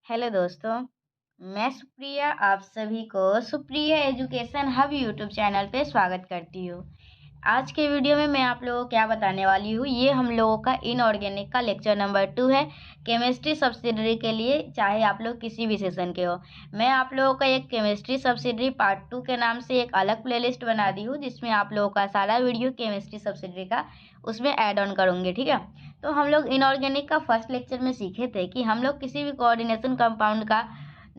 Hello दोस्तों, मैं सुप्रिया आप सभी को Supriya education hub YouTube channel पे स्वागत करती हूँ। आज के वीडियो में मैं आप लोगों को क्या बताने वाली हूँ, ये हम लोगों का इनऑर्गेनिक का लेक्चर नंबर 2 है। केमिस्ट्री सब्सिडरी के लिए चाहे आप लोग किसी भी सेशन के हो, मैं आप लोगों का एक केमिस्ट्री सब्सिडरी पार्ट 2 के नाम से एक अलग प्लेलिस्ट बना दी हूँ, जिसमें आप लोगों का सारा वीडियो केमिस्ट्री सब्सिडरी का उसमें ऐड ऑन करूँगी। ठीक है, तो हम लोग इनऑर्गेनिक का फर्स्ट लेक्चर में सीखे थे कि हम लोग किसी भी कोऑर्डिनेशन कंपाउंड का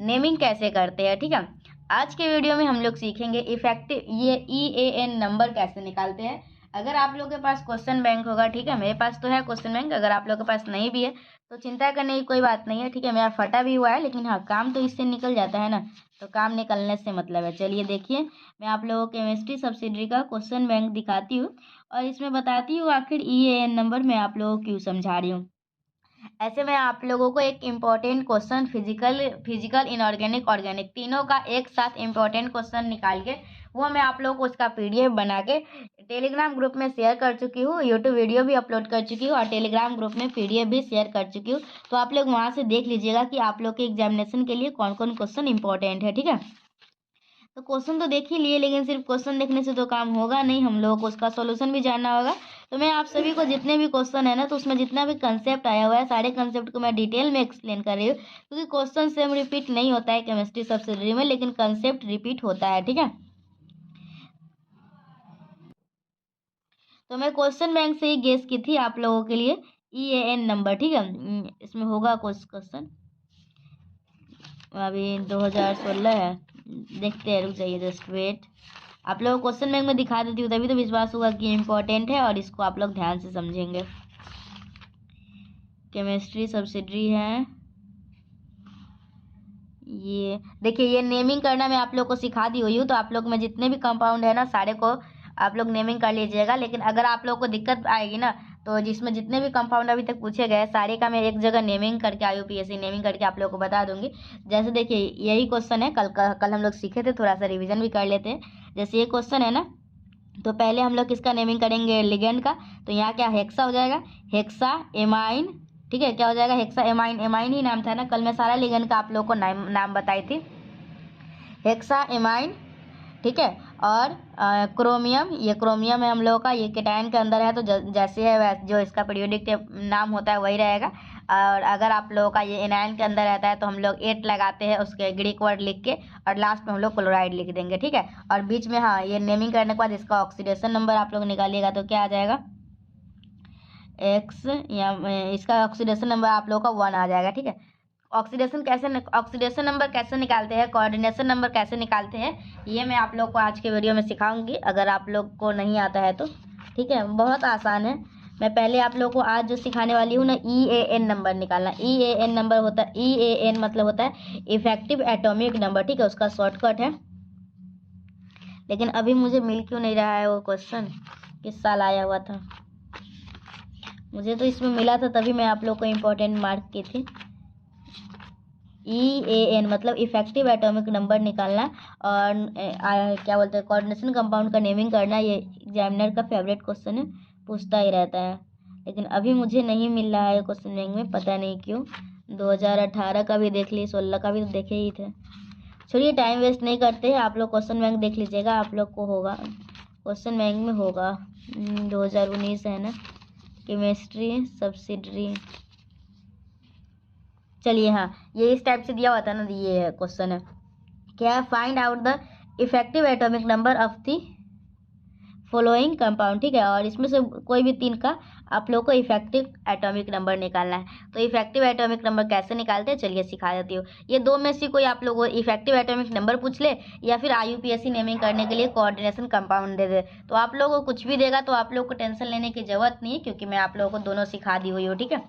नेमिंग कैसे करते हैं। ठीक है, आज के वीडियो में हम लोग सीखेंगे इफेक्टिव ये EAN नंबर कैसे निकालते हैं। अगर आप लोगों के पास क्वेश्चन बैंक होगा, ठीक है, मेरे पास तो है क्वेश्चन बैंक, अगर आप लोगों के पास नहीं भी है तो चिंता करने की कोई बात नहीं है। ठीक है, मेरा फटा भी हुआ है, लेकिन हाँ, काम तो इससे निकल जाता है ना, तो काम निकलने से मतलब है। चलिए देखिए, मैं आप लोगों को केमिस्ट्री सब्सिडरी का क्वेश्चन बैंक दिखाती हूँ और इसमें बताती हूँ आखिर EAN नंबर मैं आप लोगों को क्यों समझा रही हूँ। ऐसे मैं आप लोगों को एक important question physical inorganic organic तीनों का एक साथ इम्पॉर्टेंट क्वेश्चन निकाल के वो मैं आप लोगों को उसका PDF बना के टेलीग्राम ग्रुप में शेयर कर चुकी हूँ, यूट्यूब वीडियो भी अपलोड कर चुकी हूँ और टेलीग्राम ग्रुप में PDF भी शेयर कर चुकी हूँ। तो आप लोग वहाँ से देख लीजिएगा कि आप लोग के एग्जामिनेशन के लिए कौन कौन क्वेश्चन इंपॉर्टेंट है। ठीक है, तो क्वेश्चन तो देख ही लिए, लेकिन सिर्फ क्वेश्चन देखने से तो काम होगा नहीं, हम लोगों को उसका सॉल्यूशन भी जानना होगा। तो मैं आप सभी को जितने भी क्वेश्चन है ना, तो उसमें जितना भी कंसेप्ट आया हुआ है, सारे कंसेप्ट को मैं डिटेल में एक्सप्लेन कर रही हूँ, क्योंकि क्वेश्चन सेम रिपीट नहीं होता है केमिस्ट्री सब्सिडरी में, लेकिन कंसेप्ट रिपीट होता है। ठीक है, तो मैं क्वेश्चन बैंक से ही गेस की थी आप लोगों के लिए EAN नंबर। ठीक है, इसमें होगा कुछ क्वेश्चन, अभी 2016 है, देखते हैं, रुक जाइए जस्ट वेट। आप लोग क्वेश्चन बैंक में दिखा देती हूँ, तभी तो विश्वास होगा कि इम्पोर्टेंट है और इसको आप लोग ध्यान से समझेंगे। केमिस्ट्री सब्सिडरी है ये, देखिए ये नेमिंग करना मैं आप लोग को सिखा दी हुई हूँ, तो आप लोग में जितने भी कंपाउंड है ना, सारे को आप लोग नेमिंग कर लीजिएगा। लेकिन अगर आप लोग को दिक्कत आएगी ना, तो जिसमें जितने भी कंपाउंड अभी तक पूछे गए सारे का मैं एक जगह नेमिंग करके IUPAC नेमिंग करके आप लोग को बता दूंगी। जैसे देखिए यही क्वेश्चन है, कल हम लोग सीखे थे, थोड़ा सा रिविजन भी कर लेते हैं। जैसे ये क्वेश्चन है ना, तो पहले हम लोग किसका नेमिंग करेंगे, लिगेंड का। तो यहाँ क्या हेक्सा हो जाएगा, हेक्सा एमाइन। ठीक है, क्या हो जाएगा, हेक्सा एमाइन, एमाइन ही नाम था ना, कल मैं सारा लिगेंड का आप लोग को नाम बताई थी, हेक्सा एमाइन। ठीक है, और क्रोमियम, ये क्रोमियम है हम लोगों का, ये केटायन के अंदर है, तो जैसे है वैसे जो इसका पीरियोडिक नाम होता है वही रहेगा। और अगर आप लोगों का ये एनायन के अंदर रहता है तो हम लोग 8 लगाते हैं उसके ग्रीक वर्ड लिख के, और लास्ट में हम लोग क्लोराइड लिख देंगे। ठीक है, और बीच में हाँ, ये नेमिंग करने के बाद इसका ऑक्सीडेशन नंबर आप लोग निकालिएगा, तो क्या आ जाएगा X, या इसका ऑक्सीडेशन नंबर आप लोगों का 1 आ जाएगा। ठीक है, ऑक्सीडेशन नंबर कैसे निकालते हैं, कोऑर्डिनेशन नंबर कैसे निकालते हैं, ये मैं आप लोग को आज के वीडियो में सिखाऊंगी, अगर आप लोग को नहीं आता है तो। ठीक है, बहुत आसान है। मैं पहले आप लोग को आज जो सिखाने वाली हूँ ना, EAN नंबर निकालना। EAN नंबर होता है, EAN मतलब होता है इफेक्टिव एटॉमिक नंबर। ठीक है, उसका शॉर्टकट है, लेकिन अभी मुझे मिल क्यों नहीं रहा है वो क्वेश्चन, किस साल आया हुआ था, मुझे तो इसमें मिला था, तभी मैं आप लोग को इम्पोर्टेंट मार्क की थी। EAN मतलब इफेक्टिव एटॉमिक नंबर निकालना, और क्या बोलते हैं, कोऑर्डिनेशन कंपाउंड का नेमिंग करना। ये एग्जामिनर का फेवरेट क्वेश्चन है, पूछता ही रहता है, लेकिन अभी मुझे नहीं मिल रहा है क्वेश्चन बैंक में, पता नहीं क्यों। 2018 का भी देख ली, 16 का भी तो देखे ही थे। छोड़िए, टाइम वेस्ट नहीं करते हैं, आप लोग क्वेश्चन बैंक देख लीजिएगा, आप लोग को होगा क्वेश्चन बैंक में होगा। 2019 है ना, केमिस्ट्री सब्सिडरी। चलिए हाँ, ये इस टाइप से दिया हुआ था ना, ये क्वेश्चन है क्या, find out the effective atomic number of the following compound. ठीक है, और इसमें से कोई भी 3 का आप लोग को इफेक्टिव एटॉमिक नंबर निकालना है। तो इफेक्टिव एटॉमिक नंबर कैसे निकालते हैं, चलिए सिखा देती हूँ। ये दो में से कोई आप लोग को इफेक्टिव एटॉमिक नंबर पूछ ले, या फिर IUPAC नेमिंग करने के लिए कोऑर्डिनेशन कंपाउंड दे दे, तो आप लोगों को कुछ भी देगा तो आप लोग को टेंशन लेने की जरूरत नहीं है, क्योंकि मैं आप लोगों को दोनों सिखा दी हुई हूँ। ठीक है,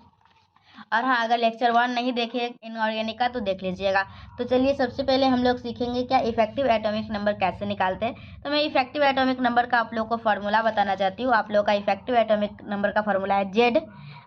और हाँ, अगर लेक्चर 1 नहीं देखे इनऑर्गेनिक का तो देख लीजिएगा। तो चलिए सबसे पहले हम लोग सीखेंगे क्या इफेक्टिव एटॉमिक नंबर कैसे निकालते हैं। तो मैं इफेक्टिव एटॉमिक नंबर का आप लोग को फार्मूला बताना चाहती हूँ। आप लोग का इफेक्टिव एटॉमिक नंबर का फार्मूला है Z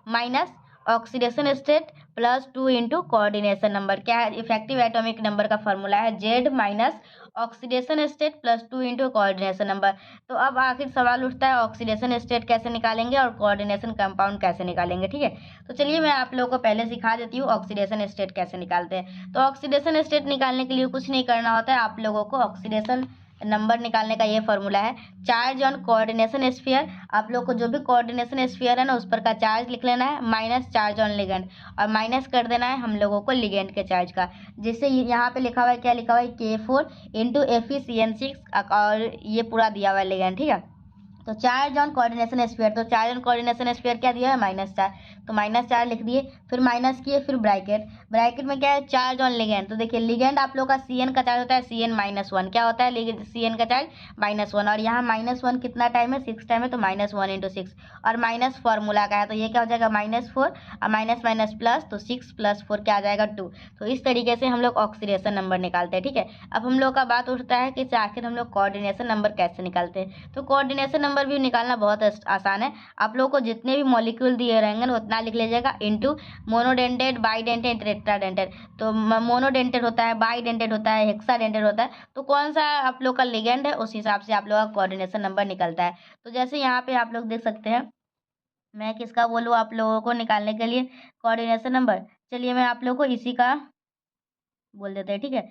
minus oxidation state +2 into coordination number. क्या है? इफेक्टिव एटॉमिक नंबर का फॉर्मूला है Z minus oxidation state +2 into coordination number. तो अब आखिर सवाल उठता है ऑक्सीडेशन स्टेट कैसे निकालेंगे और कोऑर्डिनेशन कंपाउंड कैसे निकालेंगे। ठीक है, तो चलिए मैं आप लोगों को पहले सिखा देती हूँ ऑक्सीडेशन स्टेट कैसे निकालते हैं। तो ऑक्सीडेशन स्टेट निकालने के लिए कुछ नहीं करना होता है, आप लोगों को ऑक्सीडेशन नंबर निकालने का ये फॉर्मूला है चार्ज ऑन कोऑर्डिनेशन स्फीयर। आप लोग को जो भी कोऑर्डिनेशन स्फीयर है ना उस पर का चार्ज लिख लेना है माइनस चार्ज ऑन लिगेंड, और माइनस कर देना है हम लोगों को लिगेंड के चार्ज का। जिससे यहाँ पे लिखा हुआ है, क्या लिखा हुआ है, K4 इंटू FeCN6 और ये पूरा दिया हुआ है लिगेंड। ठीक है, तो चार्ज ऑन कोऑर्डिनेशन स्फीयर, तो चार्ज ऑन कोऑर्डिनेशन स्फीयर क्या दिया है, -4, तो -4 लिख दिए, फिर माइनस किए, फिर ब्रैकेट, ब्रैकेट में क्या है, चार्ज ऑन लिगेंड। तो देखिए लिगेंड आप लोग का CN का चार्ज होता है CN-1, क्या होता है CN का चार्ज -1, और यहाँ -1 कितना टाइम है, 6 टाइम है, तो -1 इंटू 6, और माइनस फार्मूला का है तो ये क्या हो जाएगा -4, और माइनस माइनस प्लस, तो 6 + 4 क्या आ जाएगा 2। तो इस तरीके से हम लोग ऑक्सीडेशन नंबर निकालते हैं। ठीक है, अब हम लोग का बात उठता है कि आखिर हम लोग कोऑर्डिनेशन नंबर कैसे निकालते हैं। तो कोऑर्डिनेशन नंबर भी निकालना बहुत आसान है। आप लोगों को जितने भी मॉलिक्यूल दिए रहेंगे ना उतना लिख लीजिएगा इंटू मोनोडेंटेड, बाईडेंटेड, टेट्राडेंटेड। तो मोनोडेंटेड होता है, बाईडेंटेड होता है, हेक्साडेंटेड होता है, तो कौन सा आप लोग का लिगेंड है उस हिसाब से आप लोग का कोऑर्डिनेशन नंबर निकलता है। तो जैसे यहाँ पे आप लोग देख सकते हैं, मैं किसका बोलूँ आप लोगों को निकालने के लिए कोऑर्डिनेशन नंबर। चलिए मैं आप लोगों को इसी का बोल देते हैं। ठीक है,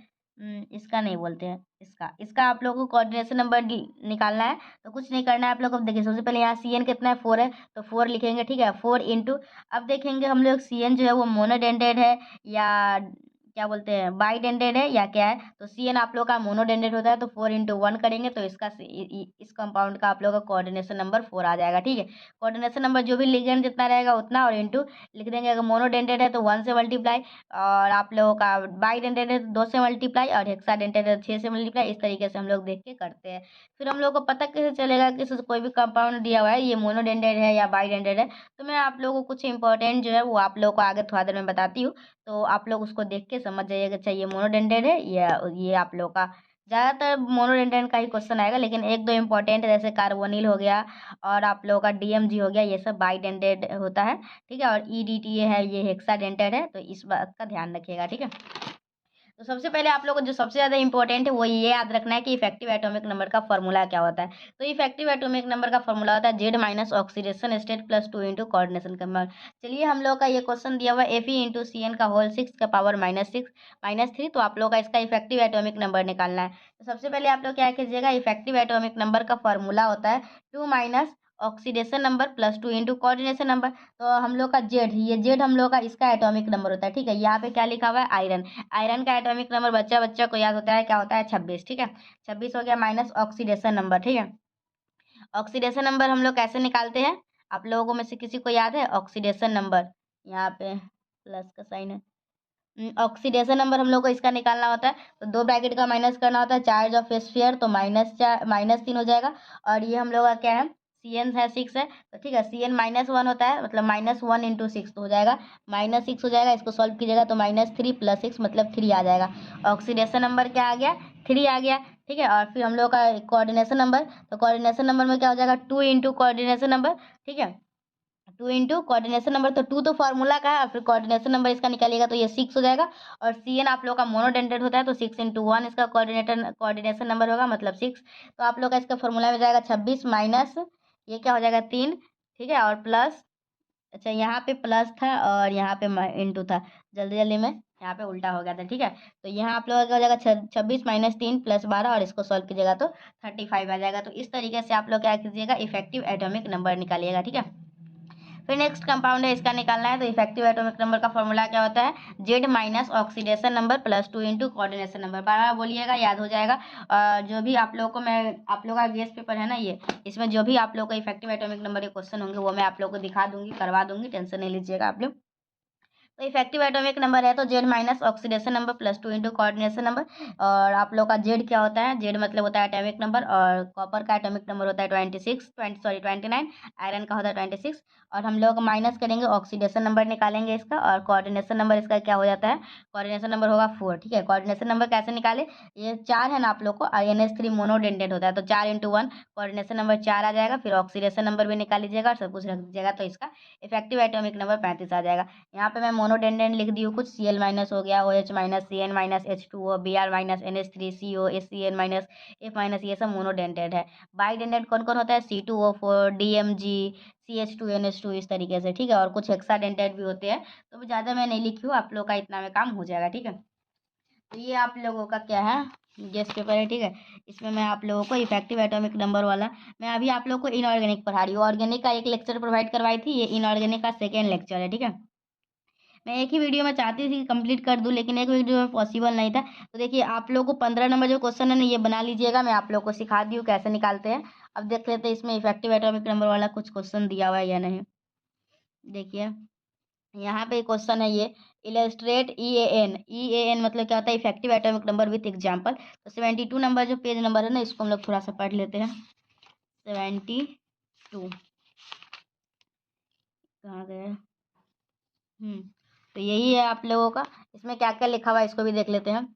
इसका नहीं बोलते हैं, इसका इसका आप लोगों को कोऑर्डिनेशन नंबर निकालना है। तो कुछ नहीं करना है आप लोग को। देखिए सबसे पहले यहाँ CN कितना है, 4 है, तो 4 लिखेंगे। ठीक है, 4 इंटू, अब देखेंगे हम लोग CN जो है वो मोनोडेंटेड है या क्या बोलते हैं बाईडेंटेड है या क्या है। तो CN आप लोग का मोनोडेंटेड होता है, तो 4 इंटू 1 करेंगे तो इसका इस कंपाउंड का आप लोग का कोऑर्डिनेशन नंबर 4 आ जाएगा। ठीक है, कोऑर्डिनेशन नंबर जो भी लिगेंड जितना रहेगा उतना, और इंटू लिख देंगे। अगर मोनोडेंटेड है तो 1 से मल्टीप्लाई, और आप लोगों का बाईडेंटेड है तो 2 से मल्टीप्लाई, और हेक्साडेंटेड है 6 से मल्टीप्लाई। इस तरीके से हम लोग देख के करते हैं। फिर हम लोग को पता कैसे चलेगा कि कोई भी कंपाउंड दिया हुआ है ये मोनोडेंटेड है या बाईडेंटेड है। तो मैं आप लोगों को कुछ इंपॉर्टेंट जो है वो आप लोगों को आगे थोड़ा देर में बताती हूँ, तो आप लोग उसको देख के समझ जाइएगा अच्छा ये मोनोडेंटेड है या ये आप लोग का। ज़्यादातर मोनोडेंटेड का ही क्वेश्चन आएगा, लेकिन एक दो इंपॉर्टेंट जैसे कार्बोनिल हो गया और आप लोगों का DMG हो गया, ये सब बाईडेंटेड होता है। ठीक है, और EDTA है ये हेक्साडेंटेड है, तो इस बात का ध्यान रखिएगा। ठीक है, तो सबसे पहले आप लोगों को जो सबसे ज़्यादा इंपॉर्टेंट है वो ये याद रखना है कि इफेक्टिव एटॉमिक नंबर का फॉर्मूला क्या होता है। तो इफेक्टिव एटॉमिक नंबर का फॉर्मूला होता है Z minus oxidation state +2 into coordination compound. चलिए हम लोग का ये क्वेश्चन दिया हुआ है Fe इंटू CN का होल 6 का पावर -3, तो आप लोग का इसका इफेक्टिव एटॉमिक नंबर निकालना है। तो सबसे पहले आप लोग क्या कीजिएगा, इफेक्टिव एटॉमिक नंबर का फॉर्मूला होता है 2 minus oxidation number +2 into coordination number. तो हम लोग का जेड, ये जेड हम लोग का इसका एटॉमिक नंबर होता है। ठीक है, यहाँ पे क्या लिखा हुआ है, आयरन, आयरन का एटॉमिक नंबर बच्चा बच्चा को याद होता है, क्या होता है 26। ठीक है, 26 हो गया, माइनस ऑक्सीडेशन नंबर। ठीक है, ऑक्सीडेशन नंबर हम लोग कैसे निकालते हैं, आप लोगों में से किसी को याद है ऑक्सीडेशन नंबर, यहाँ पे प्लस का साइन है। ऑक्सीडेशन नंबर हम लोग को इसका निकालना होता है, तो 2 ब्रैकेट का माइनस करना होता है, चार्ज ऑफ स्फीयर, तो -3 हो जाएगा, और ये हम लोग का क्या है, CN है 6 है, तो ठीक है CN -1 होता है, मतलब -1 इंटू 6 तो हो जाएगा -6 हो जाएगा। इसको सॉल्व कीजिएगा तो -3 + 6 मतलब 3 आ जाएगा। ऑक्सीडेशन नंबर क्या आ गया, 3 आ गया। ठीक है, और फिर हम लोग का कोऑर्डिनेशन नंबर, तो कोऑर्डिनेशन नंबर में क्या हो जाएगा 2 इंटू कोऑर्डिनेशन नंबर। ठीक है, 2 इंटू कोऑर्डिनेशन नंबर, तो 2 तो फार्मूला का है, और फिर कोऑर्डिनेशन नंबर इसका निकालिएगा तो ये 6 हो जाएगा। और CN आप लोग का मोनोडेंटेड होता है, तो 6 इंटू 1 इसका कोऑर्डिनेशन नंबर होगा, मतलब 6। तो आप लोग का इसका फॉर्मूला में जाएगा 26 माइनस ये क्या हो जाएगा 3। ठीक है, और प्लस, अच्छा यहाँ पे प्लस था और यहाँ पे इंटू था, जल्दी जल्दी में यहाँ पे उल्टा हो गया था। ठीक है, तो यहाँ आप लोगों का हो जाएगा 26 माइनस 3 + 12, और इसको सॉल्व कीजिएगा तो 35 आ जाएगा। तो इस तरीके से आप लोग क्या कीजिएगा, इफेक्टिव एटॉमिक नंबर निकालिएगा। ठीक है, फिर नेक्स्ट कंपाउंड है इसका निकालना है। तो इफेक्टिव एटॉमिक नंबर का फॉर्मूला क्या होता है, Z minus oxidation number +2 into coordination number. बार बार बोलिएगा, याद हो जाएगा। जो भी आप लोगों को मैं, आप लोगों का गेस्ट पेपर है ना ये, इसमें जो भी आप लोगों का इफेक्टिव एटॉमिक नंबर के क्वेश्चन होंगे वो मैं आप लोगों को दिखा दूंगी, करवा दूंगी, टेंशन नहीं लीजिएगा आप लोग। तो इफेक्टिव एटॉमिक नंबर है तो Z minus oxidation number +2 into coordination number. और आप लोग का Z क्या होता है, Z मतलब होता है एटॉमिक नंबर, और कॉपर का एटॉमिक नंबर होता है 29, आयरन का होता है 26। और हम लोग माइनस करेंगे, ऑक्सीडेशन नंबर निकालेंगे इसका, और कोऑर्डिनेशन नंबर इसका क्या हो जाता है, कोऑर्डिनेशन नंबर होगा 4। ठीक है, कोऑर्डिनेशन नंबर कैसे निकाले, ये 4 है ना आप लोग को, NH3 मोनोडेंटेड होता है, तो 4 इंटू 1 कोऑर्डिनेशन नंबर 4 आ जाएगा। फिर ऑक्सीडेशन नंबर भी निकाल लीजिएगा और सब कुछ रख दीजिएगा, तो इसका इफेक्टिव एटॉमिक नंबर 35 आ जाएगा। यहाँ पे मैं मोनोडेंडेंट लिख दी हूँ कुछ, Cl माइनस हो गया, OH minus, Cn minus, H2O, Br minus, NH3, CO, HCl minus, F minus, ये सब मोनोडेंडेंट है। बाईडेंडेंट कौन कौन होता है? C2O4, DMG, CH2, NH2, इस तरीके से, ठीक है। और कुछ हेक्साडेंटेट भी होते हैं, तो ज़्यादा मैं नहीं लिखी हूँ, आप लोग का इतना में काम हो जाएगा, ठीक है। तो ये आप लोगों का क्या है, गेस्ट पेपर है, ठीक है। इसमें मैं आप लोगों को इफेक्टिव एटॉमिक नंबर वाला, मैं अभी आप लोगों को इनऑर्गेनिक पढ़ा रही हूँ। ऑर्गेनिक का एक लेक्चर प्रोवाइड करवाई थी, ये इनऑर्गेनिक का सेकेंड लेक्चर है, ठीक है। मैं एक ही वीडियो में चाहती थी कि कंप्लीट कर दूं, लेकिन एक वीडियो में पॉसिबल नहीं था। तो देखिए आप लोगों को 15 नंबर जो क्वेश्चन है ना, ये बना लीजिएगा, मैं आप लोग को सिखा दी हूँ कैसे निकालते हैं। अब देख लेते हैं इसमें इफेक्टिव एटॉमिक नंबर वाला कुछ क्वेश्चन दिया हुआ है या नहीं। देखिए यहाँ पे क्वेश्चन है ये, इलस्ट्रेट ई ए एन मतलब क्या होता है? Effective atomic number with example. तो 72 नंबर जो पेज नंबर है ना, इसको हम लोग थोड़ा सा पढ़ लेते हैं। 72 कहाँ गए? तो यही है आप लोगों का। इसमें क्या क्या लिखा हुआ है इसको भी देख लेते हैं।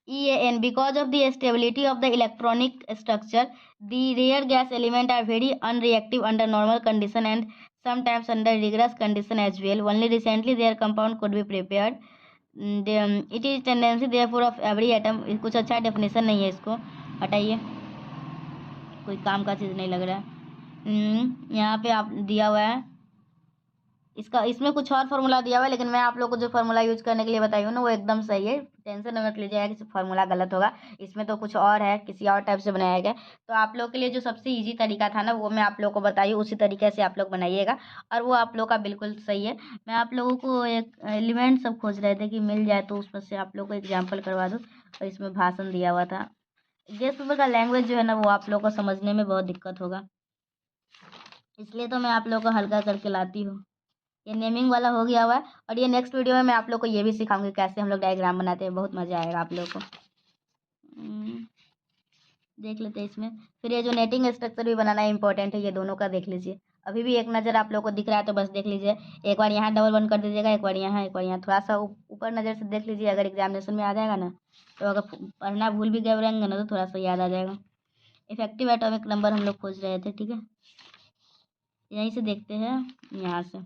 EAN, because of the stability of the electronic structure the rare gas element are very unreactive under normal condition and sometimes under rigorous condition as well. Only recently there compound could be prepared. It is tendency therefore of every atom. कुछ अच्छा definition नहीं है, इसको हटाइए, कोई काम का चीज़ नहीं लग रहा है। यहाँ पे आप दिया हुआ है इसका, इसमें कुछ और फार्मूला दिया हुआ है, लेकिन मैं आप लोग को जो फार्मूला यूज करने के लिए बताई हूँ ना, वो एकदम सही है। टेंशन मत लीजिएगा कि फार्मूला गलत होगा, इसमें तो कुछ और है, किसी और टाइप से बनाया गया। तो आप लोग के लिए जो सबसे इजी तरीका था ना, वो मैं आप लोग को बताई हूँ, उसी तरीके से आप लोग बनाइएगा, और वो आप लोग का बिल्कुल सही है। मैं आप लोगों को एक एलिमेंट सब खोज रहे थे कि मिल जाए, तो उसमें से आप लोग को एग्जाम्पल करवा दूँ। और इसमें भाषण दिया हुआ था। गेस्ट पेपर का लैंग्वेज जो है ना, वो आप लोग को समझने में बहुत दिक्कत होगा, इसलिए तो मैं आप लोग को हल्का करके लाती हूँ। ये नेमिंग वाला हो गया हुआ है, और ये नेक्स्ट वीडियो में मैं आप लोग को ये भी सिखाऊंगी कैसे हम लोग डायग्राम बनाते हैं, बहुत मजा आएगा आप लोग को। देख लेते हैं इसमें। फिर ये जो नेटिंग स्ट्रक्चर भी बनाना इंपॉर्टेंट है, ये दोनों का देख लीजिए। अभी भी एक नज़र आप लोग को दिख रहा है तो बस देख लीजिए, एक बार यहाँ डबल वन कर दीजिएगा, एक बार यहाँ, एक बार यहाँ, थोड़ा सा ऊपर नज़र से देख लीजिए। अगर एग्जामिनेशन में आ जाएगा ना, तो अगर पढ़ना भूल भी गए रहेंगे ना, तो थोड़ा सा याद आ जाएगा। इफेक्टिव एटॉमिक नंबर हम लोग खोज रहे थे, ठीक है। यहीं से देखते हैं, यहाँ से,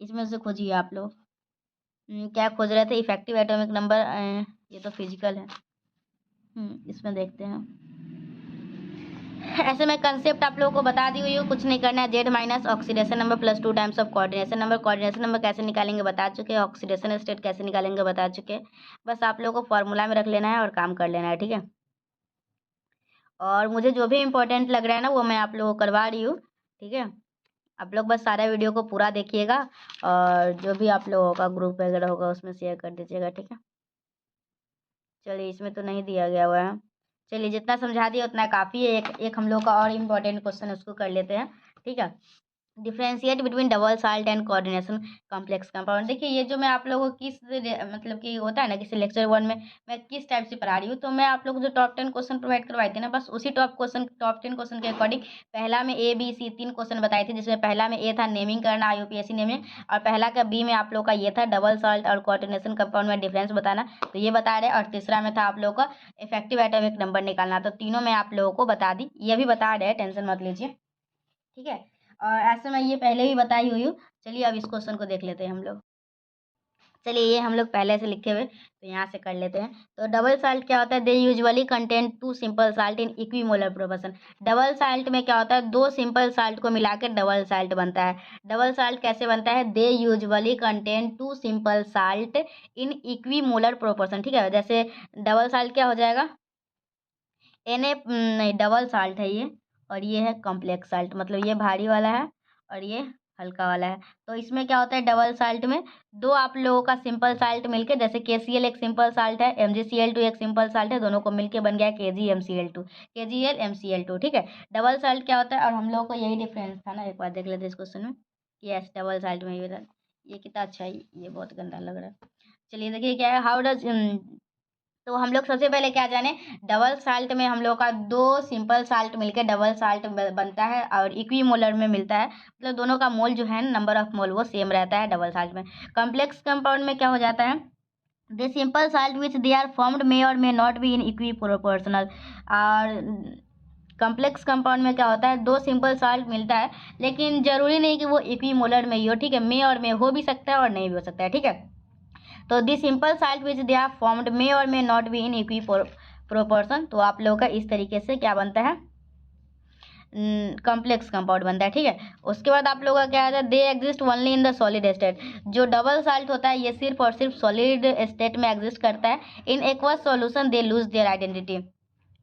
इसमें से खोजिए आप लोग। क्या खोज रहे थे? Effective atomic number. ये तो फिजिकल है। इसमें देखते हैं। ऐसे मैं कंसेप्ट आप लोगों को बता दी हुई हूँ, कुछ नहीं करना है। Z minus oxidation number plus 2 times of coordination number. Coordination number कैसे निकालेंगे बता चुके हैं, ऑक्सीडेशन स्टेट कैसे निकालेंगे बता चुके हैं। बस आप लोगों को फॉर्मूला में रख लेना है और काम कर लेना है, ठीक है। और मुझे जो भी इंपॉर्टेंट लग रहा है ना, वो मैं आप लोगों को करवा रही हूँ, ठीक है। आप लोग बस सारा वीडियो को पूरा देखिएगा, और जो भी आप लोगों का ग्रुप वगैरह होगा उसमें शेयर कर दीजिएगा, ठीक है। चलिए, इसमें तो नहीं दिया गया हुआ है। चलिए, जितना समझा दिया उतना काफ़ी है। एक एक हम लोग का और इम्पोर्टेंट क्वेश्चन है, उसको कर लेते हैं, ठीक है। Differentiate between double salt and coordination complex compound. देखिए, ये जो मैं आप लोगों को किस मतलब कि होता है ना, किसी लेक्चर 1 में मैं किस टाइप से पढ़ा रही हूँ, तो मैं आप लोगों को जो टॉप 10 क्वेश्चन प्रोवाइड करवाई थी ना, बस उसी टॉप 10 क्वेश्चन के अकॉर्डिंग पहला में A, B, C 3 क्वेश्चन बताए थे, जिसमें पहला में ए था नेमिंग करना, IUPAC नेमिंग, और पहला का B में आप लोग का ये था डबल साल्ट और कोऑर्डिनेशन कंपाउंड में डिफरेंस बताना, तो ये बता रहे। और तीसरा में था आप लोग का इफेक्टिव एटॉमिक नंबर निकालना, तो तीनों में आप लोगों को बता दी, ये भी बता रहे, टेंशन मत लीजिए, ठीक है। और ऐसे मैं ये पहले भी बताई हुई हूँ। चलिए, अब इस क्वेश्चन को देख लेते हैं हम लोग। चलिए, ये हम लोग पहले से लिखे हुए, तो यहाँ से कर लेते हैं। तो डबल साल्ट क्या होता है? They usually contain 2 simple salt in equimolar proportion. Double salt में क्या होता है? 2 सिंपल साल्ट को मिला के डबल साल्ट बनता है। डबल साल्ट कैसे बनता है? They usually contain 2 simple salt in equimolar proportion, ठीक है। जैसे डबल साल्ट क्या हो जाएगा? नहीं, डबल साल्ट है ये, और ये है कॉम्प्लेक्स साल्ट, मतलब ये भारी वाला है और ये हल्का वाला है। तो इसमें क्या होता है? डबल साल्ट में दो आप लोगों का सिंपल साल्ट मिलके, जैसे KCl एक सिंपल साल्ट है, MgCl2 एक सिंपल साल्ट है, दोनों को मिलके बन गया KgMcl2, KgLMcl2, ठीक है। डबल साल्ट क्या होता है? और हम लोगों को यही डिफरेंस था ना, एक बार देख लेते इस क्वेश्चन में। यस, डबल साल्ट में ये कितना अच्छा है, ये बहुत गंदा लग रहा है। चलिए देखिए क्या है, हाउ डज, तो हम लोग सबसे पहले क्या जाने, डबल साल्ट में हम लोग का 2 सिंपल साल्ट मिलके डबल साल्ट बनता है, और इक्विमोलर में मिलता है, मतलब दोनों का मोल जो है, नंबर ऑफ मोल, वो सेम रहता है डबल साल्ट में। कॉम्प्लेक्स कंपाउंड में क्या हो जाता है? The simple salt which they are formed may or may not be in equi proportional. और कॉम्प्लेक्स कंपाउंड में क्या होता है, दो सिंपल साल्ट मिलता है, लेकिन जरूरी नहीं कि वो इक्विमोलर में ही हो, ठीक है, में और में हो भी सकता है और नहीं भी हो सकता है, ठीक है। तो the simple salt which they are formed may or may not be in equi proportion. तो आप लोगों का इस तरीके से क्या बनता है, कॉम्प्लेक्स कंपाउंड बनता है, ठीक है। उसके बाद आप लोगों का क्या आता है, they exist only in the solid state. जो डबल साल्ट होता है ये सिर्फ और सिर्फ सॉलिड स्टेट में एग्जिस्ट करता है। इन aqueous solution they lose their identity.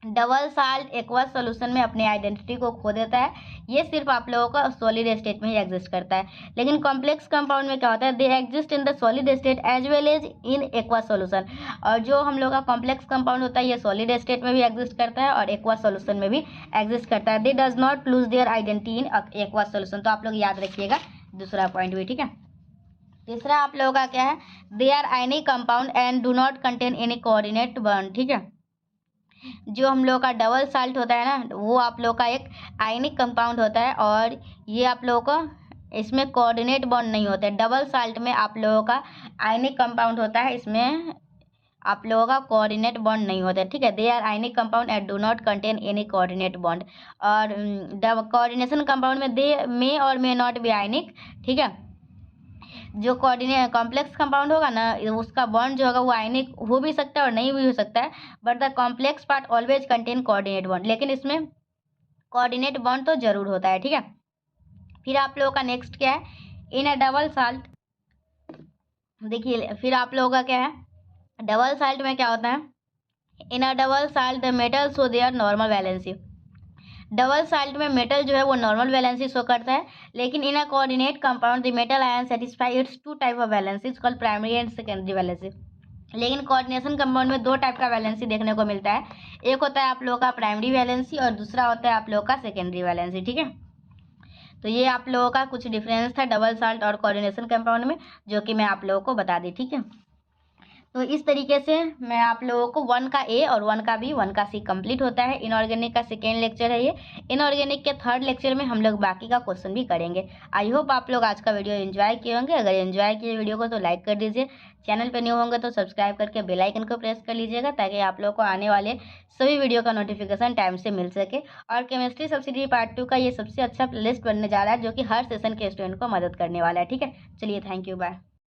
Double salt aqueous solution में अपनी आइडेंटिटी को खो देता है, ये सिर्फ आप लोगों का सॉलिड स्टेट में ही एग्जिस्ट करता है। लेकिन कॉम्प्लेक्स कंपाउंड में क्या होता है, they exist in the solid state as well as in aqueous solution. और जो हम लोग का कॉम्प्लेक्स कंपाउंड होता है ये सॉलिड स्टेट में भी एग्जिस्ट करता है और एक्वस सॉल्यूशन में भी एग्जिस्ट करता है। दे does not lose their identity in aqueous solution. तो आप लोग याद रखिएगा दूसरा पॉइंट भी, ठीक है। तीसरा आप लोगों का क्या है, they are ionic compound and do not contain any coordinate bond, ठीक है। जो हम लोग का डबल साल्ट होता है ना, वो आप लोग का एक आयनिक कंपाउंड होता है और ये आप लोगों का इसमें कोऑर्डिनेट बॉन्ड नहीं होता है। डबल साल्ट में आप लोगों का आयनिक कंपाउंड होता है, इसमें आप लोगों का कोऑर्डिनेट बॉन्ड नहीं होता है, ठीक है। They are ionic compound and do not contain any coordinate bond. और कोऑर्डिनेशन कंपाउंड में they may or may not B आयनिक, ठीक है। जो कोऑर्डिनेट कॉम्प्लेक्स कंपाउंड होगा ना, उसका बॉन्ड जो होगा वो आयनिक हो भी सकता है और नहीं भी हो सकता है, but the complex part always contain coordinate bond. लेकिन इसमें कोऑर्डिनेट बॉन्ड तो जरूर होता है, ठीक है। फिर आप लोगों का नेक्स्ट क्या है, इन अ डबल साल्ट, देखिए फिर आप लोगों का क्या है, डबल साल्ट में क्या होता है, in a double salt the metal show their normal valency. Double salt में मेटल जो है वो नॉर्मल वैलेंसी शो करता है, लेकिन in a coordinate compound the metal ion satisfy its two type of valency called primary and secondary valency. लेकिन coordination compound में दो टाइप का वैलेंसी देखने को मिलता है, एक होता है आप लोगों का प्राइमरी वैलेंसी और दूसरा होता है आप लोगों का सेकेंडरी वैलेंसी, ठीक है। तो ये आप लोगों का कुछ डिफरेंस था डबल साल्ट और कोऑर्डिनेशन कंपाउंड में, जो कि मैं आप लोगों को बता दी, ठीक है। तो इस तरीके से मैं आप लोगों को 1 का ए और 1 का बी 1 का सी कंप्लीट होता है। इनऑर्गेनिक का सेकेंड लेक्चर है ये। इनऑर्गेनिक के थर्ड लेक्चर में हम लोग बाकी का क्वेश्चन भी करेंगे। आई होप आप लोग आज का वीडियो एंजॉय किए होंगे। अगर एंजॉय किए वीडियो को तो लाइक कर दीजिए, चैनल पर न्यू होंगे तो सब्सक्राइब करके बेल आइकन को प्रेस कर लीजिएगा, ताकि आप लोग को आने वाले सभी वीडियो का नोटिफिकेशन टाइम से मिल सके। और केमिस्ट्री सब्सिडी पार्ट 2 का ये सबसे अच्छा लिस्ट बनने जा रहा है, जो कि हर सेशन के स्टूडेंट को मदद करने वाला है, ठीक है। चलिए, थैंक यू, बाय।